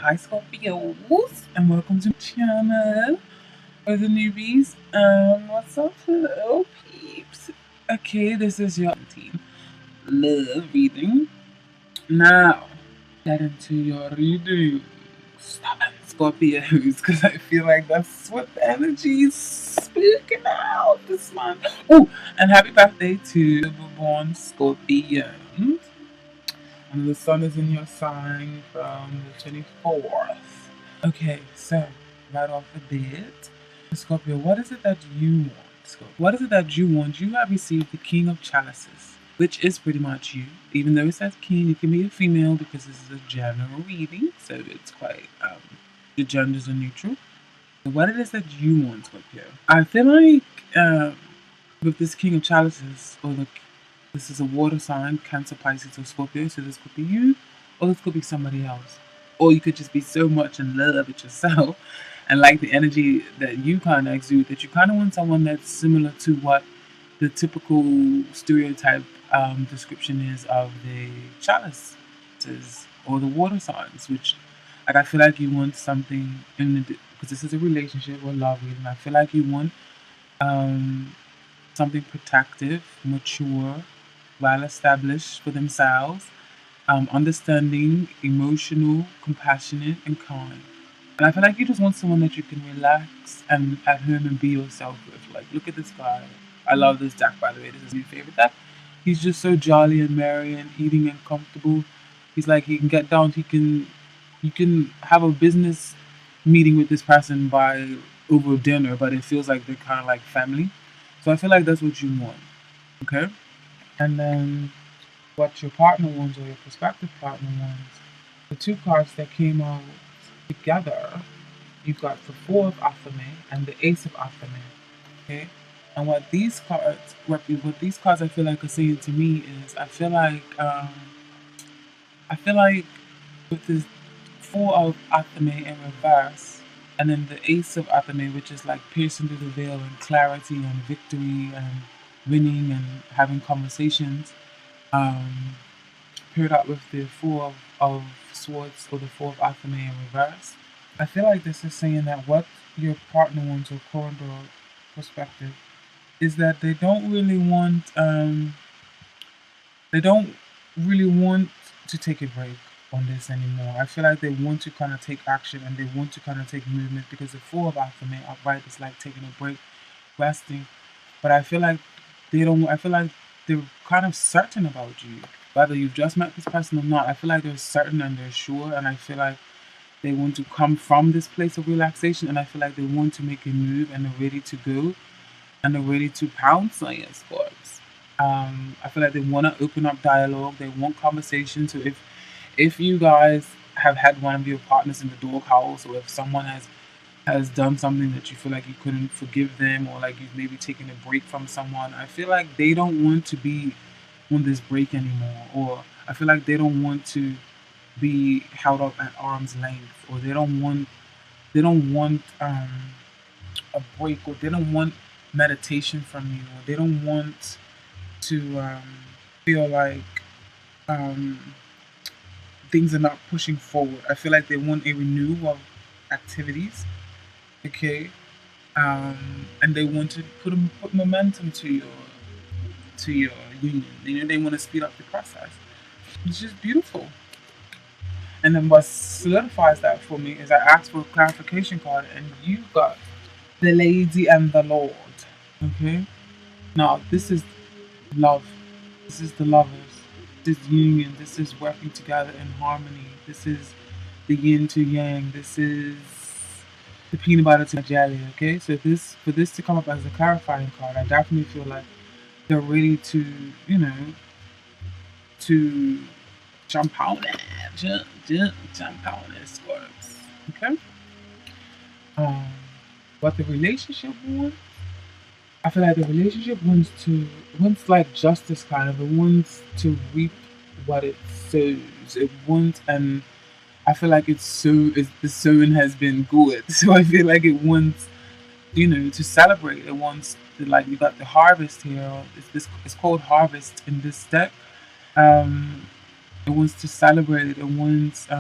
Hi Scorpios and welcome to my channel. For the newbies, what's up hello peeps? Okay, this is your team. Love reading. Now, get into your reading. Stop it, Scorpios, because I feel like that's what the energy is speaking out this month. Oh, and happy birthday to the born Scorpions. And the sun is in your sign from the 24th. Okay, so right off the bat, Scorpio, what is it that you want? Scorpio? What is it that you want? You have received the King of Chalices, which is pretty much you. Even though it says king, it can be a female because this is a general reading, so it's quite, the genders are neutral. So what it is that you want, Scorpio? I feel like with this King of Chalices, this is a water sign, Cancer, Pisces, or Scorpio. So this could be you, or this could be somebody else. Or you could just be so much in love with yourself and like the energy that you kind of exude that you kind of want someone that's similar to what the typical stereotype description is of the chalices or the water signs, which like I feel like you want something in the because this is a relationship or love reading. I feel like you want um, something protective, mature, well established for themselves, understanding, emotional, compassionate, and kind. And I feel like you just want someone that you can relax and at home and be yourself with. Like, look at this guy. I love this deck, by the way. This is my favorite deck. He's just so jolly and merry and eating and comfortable. He's like he can get down. You can have a business meeting with this person by over dinner, but it feels like they're kind of like family. So I feel like that's what you want. Okay, and then what your partner wants or your prospective partner wants. The two cards that came out together, you've got the Four of Athame and the Ace of Athame. Okay, and what these cards I feel like are saying to me is, I feel like with this Four of Athame in reverse, and then the Ace of Athame, which is like piercing through the veil and clarity and victory and winning and having conversations. Um, Paired up with the of Swords or the Four of Athame in reverse. I feel like this is saying that what your partner wants or current or perspective is that they don't really want to take a break on this anymore. I feel like they want to kind of take action and they want to kind of take movement because the Four of Athame upright is like taking a break, resting. But I feel like they don't. I feel like they're kind of certain about you, whether you've just met this person or not. I feel like they're certain and they're sure, and I feel like they want to come from this place of relaxation, and I feel like they want to make a move and they're ready to go and they're ready to pounce on your scores. I feel like they want to open up dialogue. They want conversation. So if you guys have had one of your partners in the doghouse, or if someone has done something that you feel like you couldn't forgive them, or like you've maybe taken a break from someone, I feel like they don't want to be on this break anymore, or I feel like they don't want to be held up at arm's length, or they don't want a break, or they don't want meditation from you, or they don't want to feel like um, things are not pushing forward. I feel like they want a renewal of activities, okay, and they want to put momentum to your union. You know, they want to speed up the process. It's just beautiful. And then what solidifies that for me is I asked for a clarification card, and you got the lady and the lord. Okay, now this is love. This is the lovers. This is union. This is working together in harmony. This is the yin to yang. This is the peanut butter to jelly. Okay, so this for this to come up as a clarifying card, I definitely feel like they're ready to, you know, to jump on it, jump on it, Scorps. Okay. Um, but the relationship one, I feel like the relationship wants like justice kind of. It wants to reap what it sows. It wants, and I feel like the sowing has been good. So I feel like it wants, you know, to celebrate. It wants to, like, we got the harvest here. It's called harvest in this deck. Um, it wants to celebrate it. It wants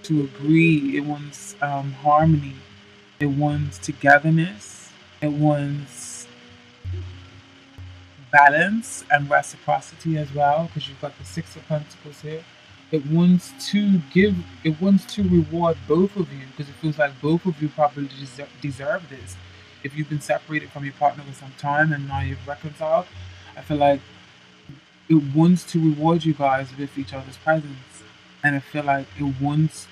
to agree. It wants harmony. It wants togetherness. It wants balance and reciprocity as well, because you've got the Six of Pentacles here. It wants to give, it wants to reward both of you, because it feels like both of you probably deserve this. If you've been separated from your partner for some time and now you've reconciled, I feel like it wants to reward you guys with each other's presence. And I feel like it wants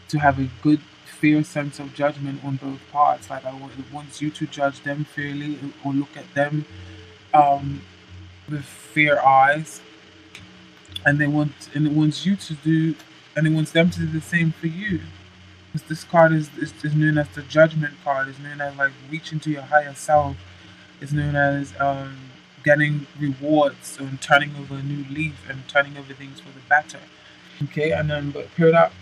to have a good, fair sense of judgment on both parts. Like it wants you to judge them fairly or look at them um, with fair eyes, and it wants you to do, and it wants them to do the same for you. Because this card is known as the Judgment card. It's known as like reaching to your higher self. It's known as getting rewards and turning over a new leaf and turning over things for the better. Okay, and then but paired up,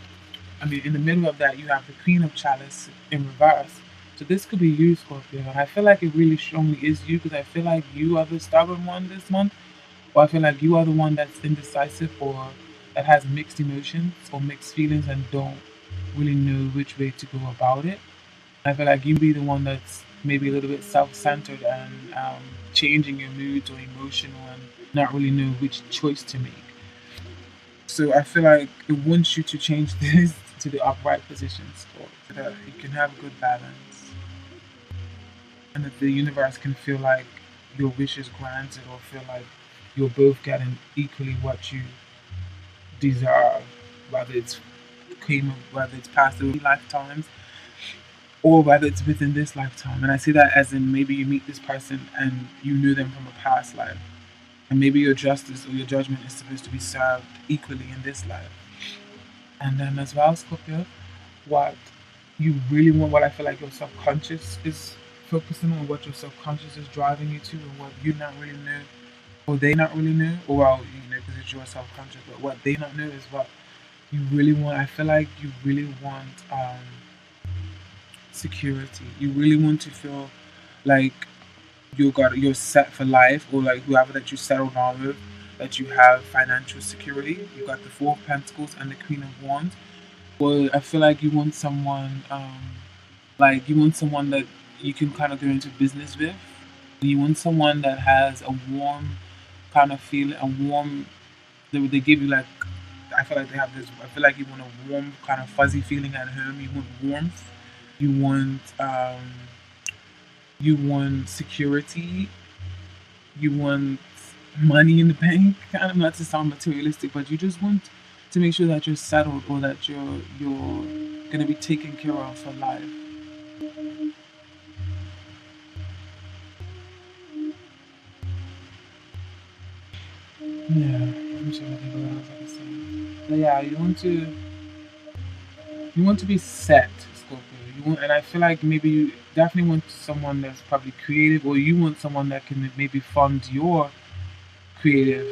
I mean, in the middle of that, you have the Queen of Chalice in reverse. So this could be you, Scorpio. And I feel like it really strongly is you, because I feel like you are the stubborn one this month. Or I feel like you are the one that's indecisive, or that has mixed emotions or mixed feelings and don't really know which way to go about it. I feel like you be the one that's maybe a little bit self-centered and changing your moods or emotional and not really know which choice to make. So I feel like it wants you to change this to the upright position, so that you can have good balance, and that the universe can feel like your wish is granted, or feel like you're both getting equally what you deserve, whether it's past the lifetimes or whether it's within this lifetime. And I see that as in maybe you meet this person and you knew them from a past life, and maybe your justice or your judgment is supposed to be served equally in this life. And then as well, Scorpio, what you really want, what I feel like your subconscious is focusing on, what your subconscious is driving you to, and what you not really know, or they not really know, or well, because it's your subconscious, but what they not know is what you really want. I feel like you really want security. You really want to feel like you're set for life, or like whoever that you settle down with, that you have financial security. You got the Four of Pentacles and the Queen of Wands. Well, I feel like you want someone, that you can kind of go into business with. You want someone that has a warm kind of feeling, a warm. They give you like, I feel like they have this. I feel like you want a warm kind of fuzzy feeling at home. You want warmth. You want security. You want money in the bank. Kind of, not to sound materialistic, but you just want to make sure that you're settled, or that you're gonna be taken care of for life. Yeah, I'm sure I think what else I can say. But yeah, you want to be set, Scorpio. And I feel like maybe you definitely want someone that's probably creative, or you want someone that can maybe fund your creative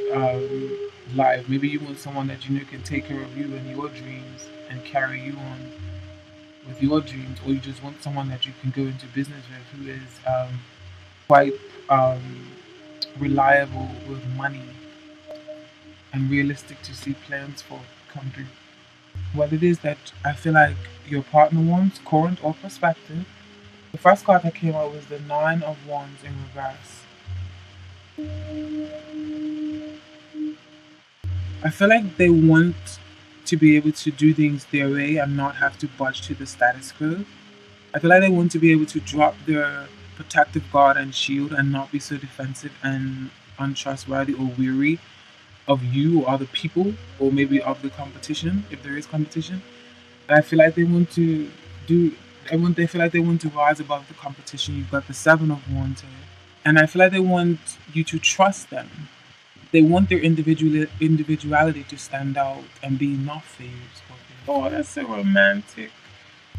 life. Maybe you want someone that you know can take care of you and your dreams and carry you on with your dreams, or you just want someone that you can go into business with, who is quite um, reliable with money and realistic to see plans for come true. What it is that I feel like your partner wants, current or prospective. The first card that came out was the Nine of Wands in reverse. I feel like they want to be able to do things their way and not have to budge to the status quo. I feel like they want to be able to drop their protective guard and shield and not be so defensive and untrustworthy or weary of you or other people, or maybe of the competition, if there is competition. And I feel like they want to do they feel like they want to rise above the competition. You've got the Seven of Wands here. And I feel like they want you to trust them. They want their individuality to stand out and be enough for you, Scorpio. Oh, that's so romantic.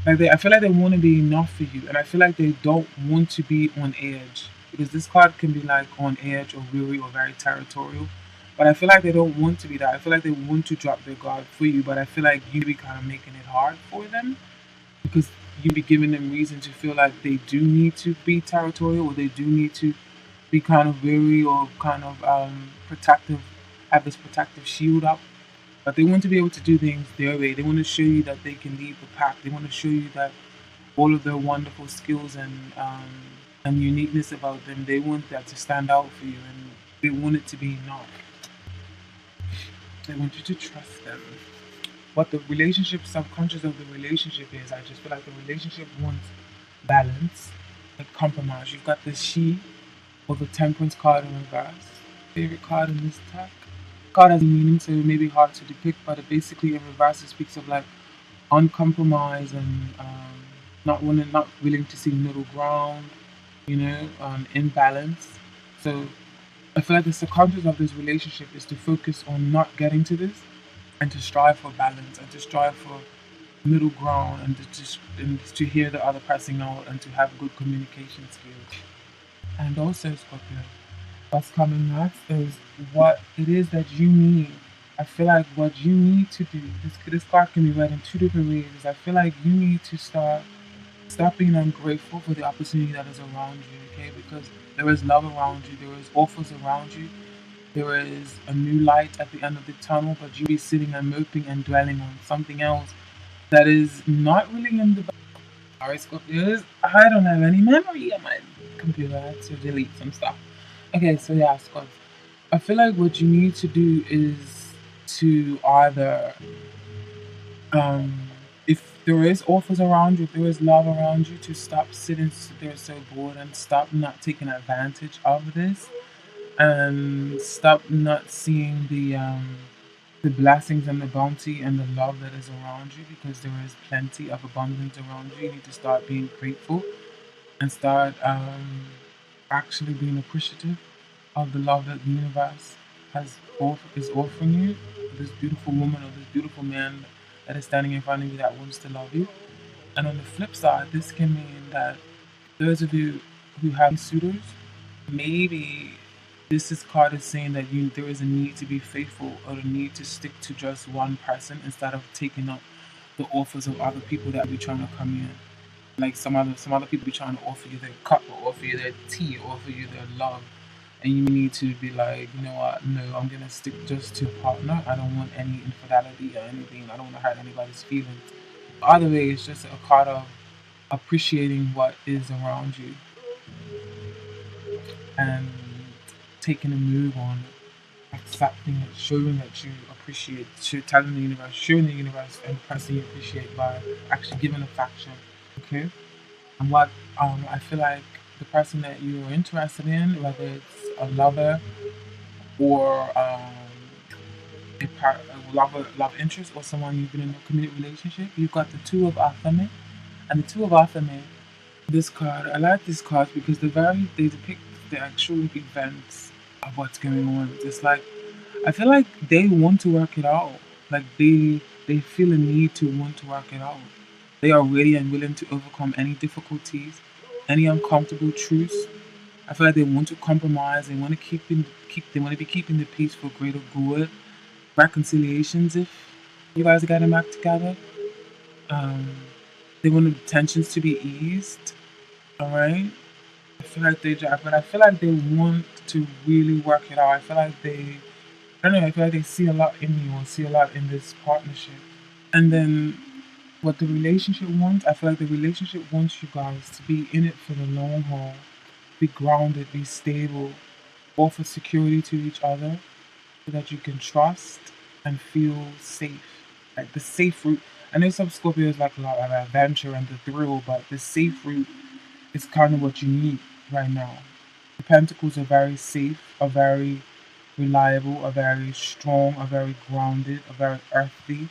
I feel like they want to be enough for you, and I feel like they don't want to be on edge, because this card can be like on edge or weary or very territorial. But I feel like they don't want to be that. I feel like they want to drop their guard for you, but I feel like you be kind of making it hard for them, because you be giving them reason to feel like they do need to be territorial, or they do need to be kind of weary, or kind of protective, have this protective shield up. But they want to be able to do things their way. They want to show you that they can lead the pack. They want to show you that all of their wonderful skills and uniqueness about them, they want that to stand out for you, and they want it to be enough. They want you to trust them. What the relationship, subconscious of the relationship is, I just feel like the relationship wants balance and compromise. You've got the she or the temperance card in reverse. Favorite card in this deck. Card has a meaning, so it may be hard to depict, but it basically in reverse it speaks of like uncompromised and not willing to see middle ground, imbalance. So I feel like the subconscious of this relationship is to focus on not getting to this and to strive for balance and to strive for middle ground and to hear the other person out and to have good communication skills. And also, Scorpio, what's coming next is what it is that you need. I feel like what you need to do, this card can be read in two different ways. I feel like you need to stop being ungrateful for the opportunity that is around you, okay? Because there is love around you, there is offers around you, there is a new light at the end of the tunnel, but you be sitting and moping and dwelling on something else that is not really in the. Alright, Scorpios, I don't have any memory on my computer. I had to delete some stuff. Okay, so yeah, Scorp. I feel like what you need to do is to either, um, if there is offers around you, if there is love around you, to stop sitting there so bored and stop not taking advantage of this and stop not seeing the blessings and the bounty and the love that is around you because there is plenty of abundance around you. You need to start being grateful and start actually being appreciative of the love that the universe is offering you. This beautiful woman or this beautiful man that is standing in front of you that wants to love you. And on the flip side, this can mean that those of you who have suitors, maybe card is saying that there is a need to be faithful or a need to stick to just one person instead of taking up the offers of other people that be trying to come in. Like some other people be trying to offer you their cup or offer you their tea or offer you their love. And you need to be like, you know what, no, I'm gonna stick just to a partner. I don't want any infidelity or anything. I don't want to hurt anybody's feelings. Either way, it's just a card of appreciating what is around you and taking a move on it, accepting it, showing that you appreciate, telling the universe, showing the universe and the person you appreciate by actually giving affection. Okay? And what I feel like the person that you're interested in, whether it's a lover or a love interest or someone you've been in a committed relationship, you've got the two of Athame. And the two of Athame, this card, I like these cards because they depict the actual events of what's going on. It's like I feel like they want to work it out. Like they feel a need to want to work it out. They are ready and willing to overcome any difficulties, any uncomfortable truths. I feel like they want to compromise. They want to they want to be keeping the peace for greater good. Reconciliations if you guys are getting back together. Um, they want the tensions to be eased. All right. I feel like but I feel like they want to really work it out. I feel like I don't know. I feel like they see a lot in you or see a lot in this partnership. And then what the relationship wants, I feel like the relationship wants you guys to be in it for the long haul, be grounded, be stable, offer security to each other so that you can trust and feel safe. Like the safe route. I know some Scorpios like a lot of adventure and the thrill, but the safe route is kind of what you need right now. The Pentacles are very safe, are very reliable, are very strong, are very grounded, are very earthy,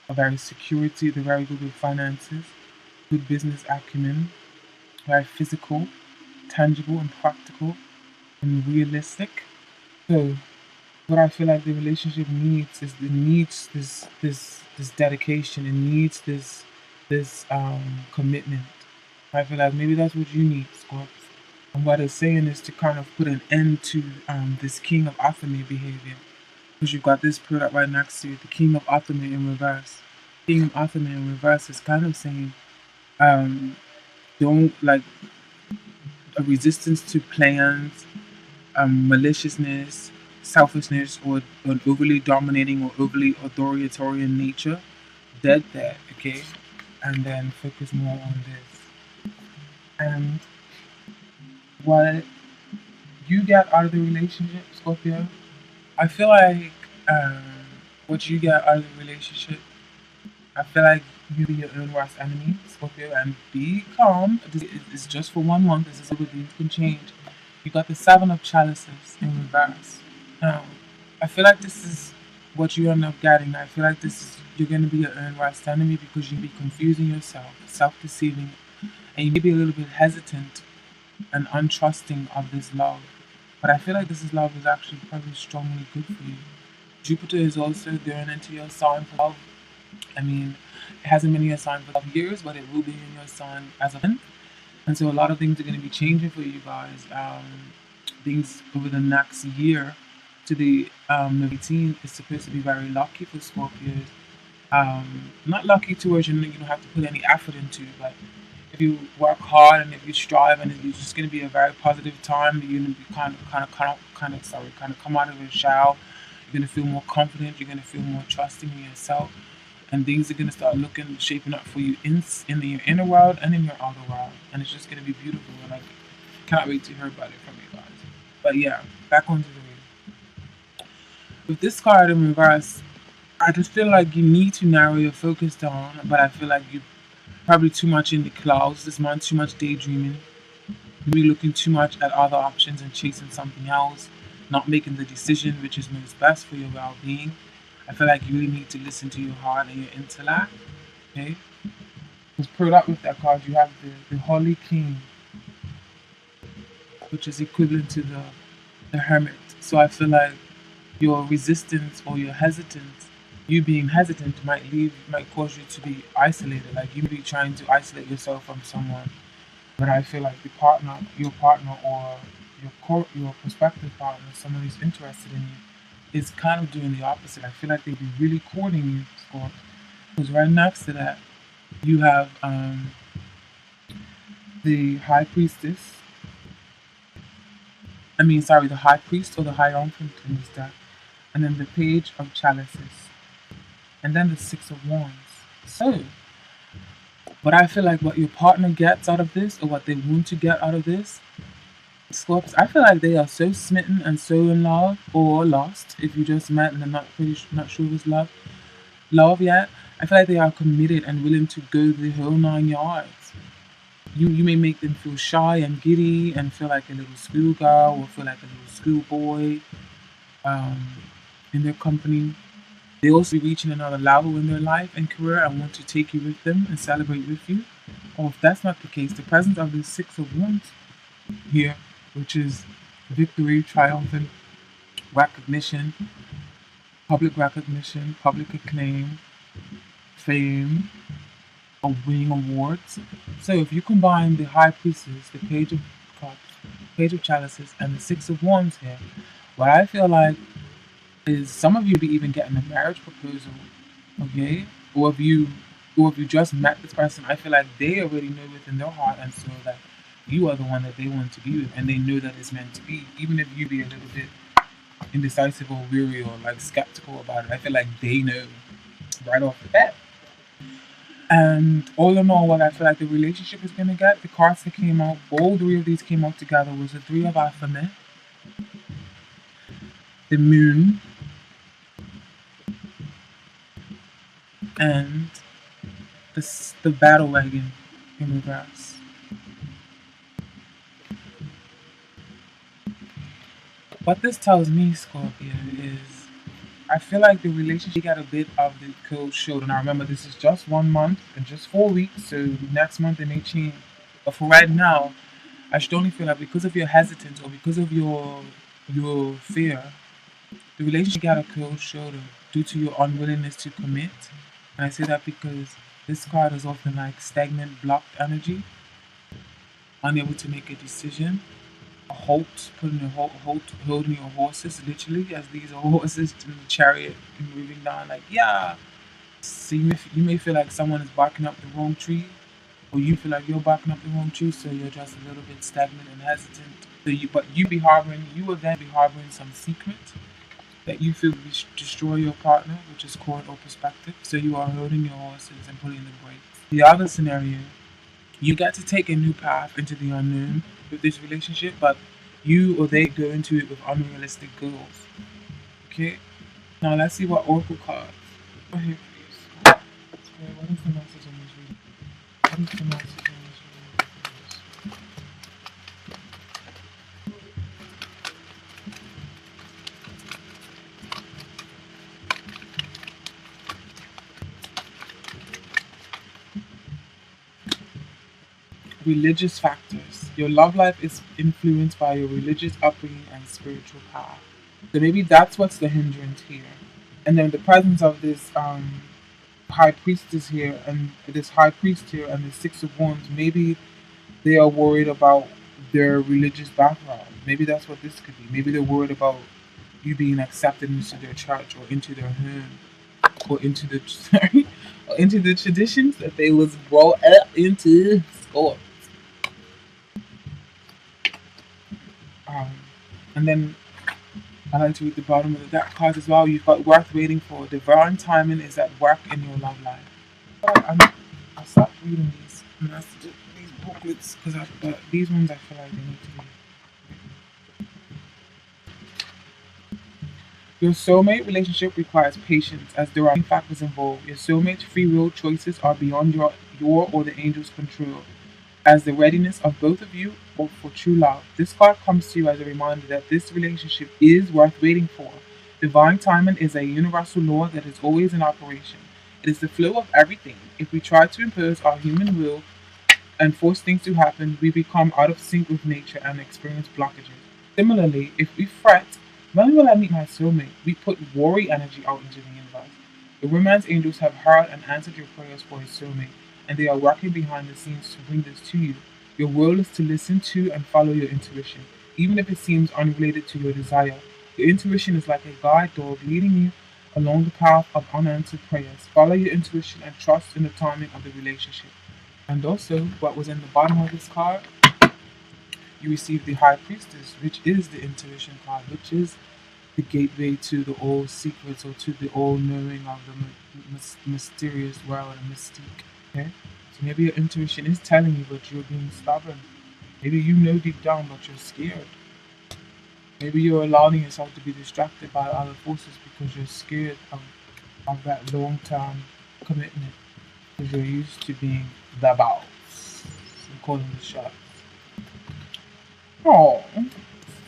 are very security, they're very good with finances, good business acumen, very physical, tangible and practical and realistic. So what I feel like the relationship needs is it needs this dedication, it needs this commitment. I feel like maybe that's what you need, Scorps. And what it's saying is to kind of put an end to this King of Athame behavior. Because you've got this product right next to you, the King of Athame in reverse. King of Athame in reverse is kind of saying, um, don't like a resistance to plans, maliciousness, selfishness or an overly dominating or overly authoritarian nature. Dead that, okay? And then focus more on this. And what you get out of the relationship, Scorpio, I feel like um, what you get out of the relationship, I feel like you be your own worst enemy, Scorpio, and be calm. This is just for 1 month. This is how things can change. You got the Seven of Chalices in reverse. Um, I feel like this is what you end up getting. I feel like this is you're going to be your own worst enemy because you'll be confusing yourself, self-deceiving, and you may be a little bit hesitant and untrusting of this love. But I feel like this is love is actually probably strongly good for you. Jupiter is also going into your sign for love. I mean, it hasn't been in your sign for 12 years, but it will be in your sign as of then. And so a lot of things are going to be changing for you guys. Things over the next year to the 18 is supposed to be very lucky for Scorpios. Not lucky towards you don't have to put any effort into, but if you work hard and if you strive, and it's just going to be a very positive time. You're going to be kind of come out of your shell. You're going to feel more confident. You're going to feel more trusting in yourself, and things are going to start looking shaping up for you in your inner world and in your outer world, and it's just going to be beautiful. And I cannot wait to hear about it from you guys. But yeah, back onto the reading. With this card in reverse, I just feel like you need to narrow your focus down, but I feel like you probably too much in the clouds this month, too much daydreaming, maybe looking too much at other options and chasing something else, not making the decision which is most best for your well-being. I feel like you really need to listen to your heart and your intellect. Okay? Because paired up with that card, you have the Holy King, which is equivalent to the Hermit. So I feel like your resistance or your hesitance, you being hesitant might cause you to be isolated. Like you be trying to isolate yourself from someone. But I feel like your partner or your prospective partner, someone who's interested in you, is kind of doing the opposite. I feel like they'd be really courting you, Scott. Because right next to that, you have the High Priestess. The High Priest or the Hierophant is that, and then the Page of Chalices, and then the Six of Wands. So, but I feel like what your partner gets out of this, or what they want to get out of this, Scorps, I feel like they are so smitten and so in love, or lost. If you just met and they're not sure if it's love yet. I feel like they are committed and willing to go the whole 9 yards. You may make them feel shy and giddy and feel like a little schoolgirl or feel like a little schoolboy um, in their company. They also be reaching another level in their life and career and want to take you with them and celebrate with you. Or if that's not the case, the presence of the Six of Wands here, which is victory, triumphant recognition, public acclaim, fame, or winning awards. So if you combine the High Priestess, the Page of Cups, Page of Chalices, and the Six of Wands here, what I feel like is some of you be even getting a marriage proposal, okay? Or if you just met this person, I feel like they already know within their heart and soul that you are the one that they want to be with, and they know that it's meant to be. Even if you be a little bit indecisive or weary or like skeptical about it, I feel like they know right off the bat. And all in all, what I feel like the relationship is gonna get, the cards that came out, all three of these came out together was the Three of Baphomet, the Moon, and the Battle Wagon in reverse. What this tells me, Scorpio, is I feel like the relationship got a bit of the cold shoulder. Now remember, this is just 1 month and just 4 weeks, so next month it may change. But for right now, I should only feel like because of your hesitance or because of your fear, the relationship got a cold shoulder due to your unwillingness to commit. And I say that because this card is often like stagnant, blocked energy, unable to make a decision, a halt, holding your horses, literally, as these are horses in the chariot and moving down, like, yeah. So you may feel like someone is barking up the wrong tree, or you feel like you're barking up the wrong tree, so you're just a little bit stagnant and hesitant. But you will then be harboring some secret, that you feel destroy your partner, which is called or perspective. So you are holding your horses and pulling the brakes. The other scenario, you get to take a new path into the unknown with this relationship, but you or they go into it with unrealistic goals. Okay? Now let's see what Oracle cards are here for you. So, what is the message in this reading? What is the message in this reading? Religious factors. Your love life is influenced by your religious upbringing and spiritual path. So maybe that's what's the hindrance here. And then the presence of this high priestess here and this high priest here and the six of wands, maybe they are worried about their religious background. Maybe that's what this could be. Maybe they're worried about you being accepted into their church or into their home or into the sorry, or into the traditions that they was brought up into school. Um, and then I like to read the bottom of the deck cards as well. You've got worth waiting for. Divine timing is at work in your love life. I stopped reading these messages, these booklets, because these ones I feel like they need to be. Your soulmate relationship requires patience as there are many factors involved. Your soulmate's free will choices are beyond your or the angel's control as the readiness of both of you or for true love. This card comes to you as a reminder that this relationship is worth waiting for. Divine timing is a universal law that is always in operation. It is the flow of everything. If we try to impose our human will and force things to happen, we become out of sync with nature and experience blockages. Similarly, if we fret, when will I meet my soulmate? We put worry energy out into the universe. The romance angels have heard and answered your prayers for his soulmate, and they are working behind the scenes to bring this to you. Your role is to listen to and follow your intuition, even if it seems unrelated to your desire. Your intuition is like a guide dog leading you along the path of unanswered prayers. Follow your intuition and trust in the timing of the relationship. And also, what was in the bottom of this card, you receive the High Priestess, which is the intuition card, which is the gateway to the all secrets or to the all knowing of the mysterious world and mystique. Okay? So maybe your intuition is telling you, but you're being stubborn. Maybe you know deep down, but you're scared. Maybe you're allowing yourself to be distracted by other forces because you're scared of that long term commitment. Because you're used to being the boss and calling the shots. Oh,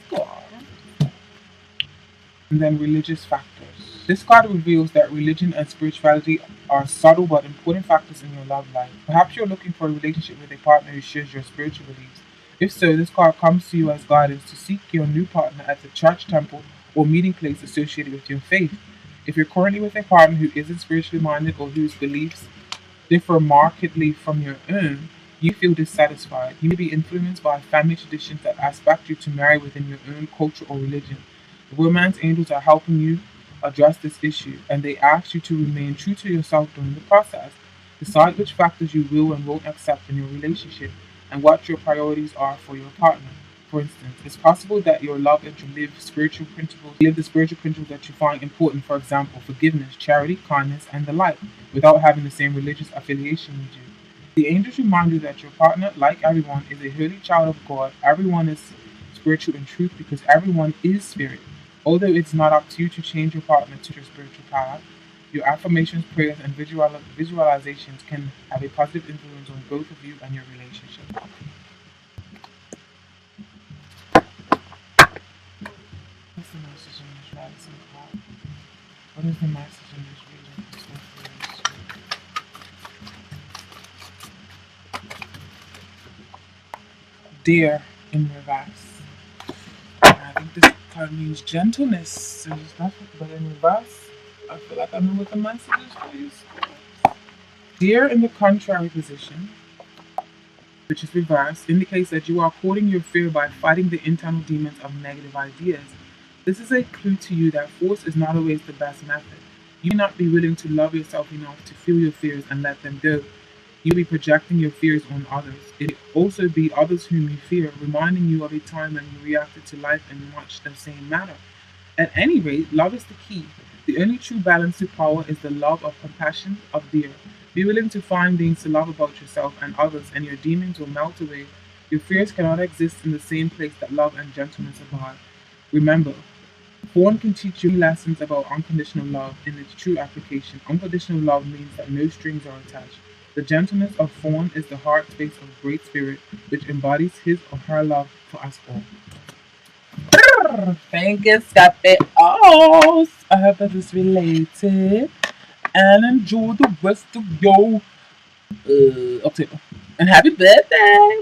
God. And then religious factors. This card reveals that religion and spirituality are subtle but important factors in your love life. Perhaps you're looking for a relationship with a partner who shares your spiritual beliefs. If so, this card comes to you as guidance to seek your new partner at the church, temple, or meeting place associated with your faith. If you're currently with a partner who isn't spiritually minded or whose beliefs differ markedly from your own, you feel dissatisfied. You may be influenced by family traditions that expect you to marry within your own culture or religion. The romance angels are helping you address this issue, and they ask you to remain true to yourself during the process. Decide which factors you will and won't accept in your relationship, and what your priorities are for your partner. For instance, it's possible that your love interest live the spiritual principles that you find important, for example, forgiveness, charity, kindness, and the like, without having the same religious affiliation you do. The angels remind you that your partner, like everyone, is a holy child of God. Everyone is spiritual in truth because everyone is spirit. Although it's not up to you to change your partner to your spiritual path, your affirmations, prayers, and visualizations can have a positive influence on both of you and your relationship. What's the message in this Radisson card? What is the message in this reading? Dear in reverse. I think this card means gentleness. So there's nothing but in reverse. I feel like I know what the message is for you. Dear in the contrary position, which is reversed, indicates that you are courting your fear by fighting the internal demons of negative ideas. This is a clue to you that force is not always the best method. You may not be willing to love yourself enough to feel your fears and let them go. You'll be projecting your fears on others. It may also be others whom you fear, reminding you of a time when you reacted to life in much the same manner. At any rate, love is the key. The only true balance to power is the love of compassion, of dear. Be willing to find things to love about yourself and others, and your demons will melt away. Your fears cannot exist in the same place that love and gentleness abide. Remember, Fawn can teach you lessons about unconditional love in its true application. Unconditional love means that no strings are attached. The gentleness of Fawn is the heart space of Great Spirit, which embodies his or her love for us all. Fingers got it all. I hope that is related. And enjoy the rest of your October. And happy birthday!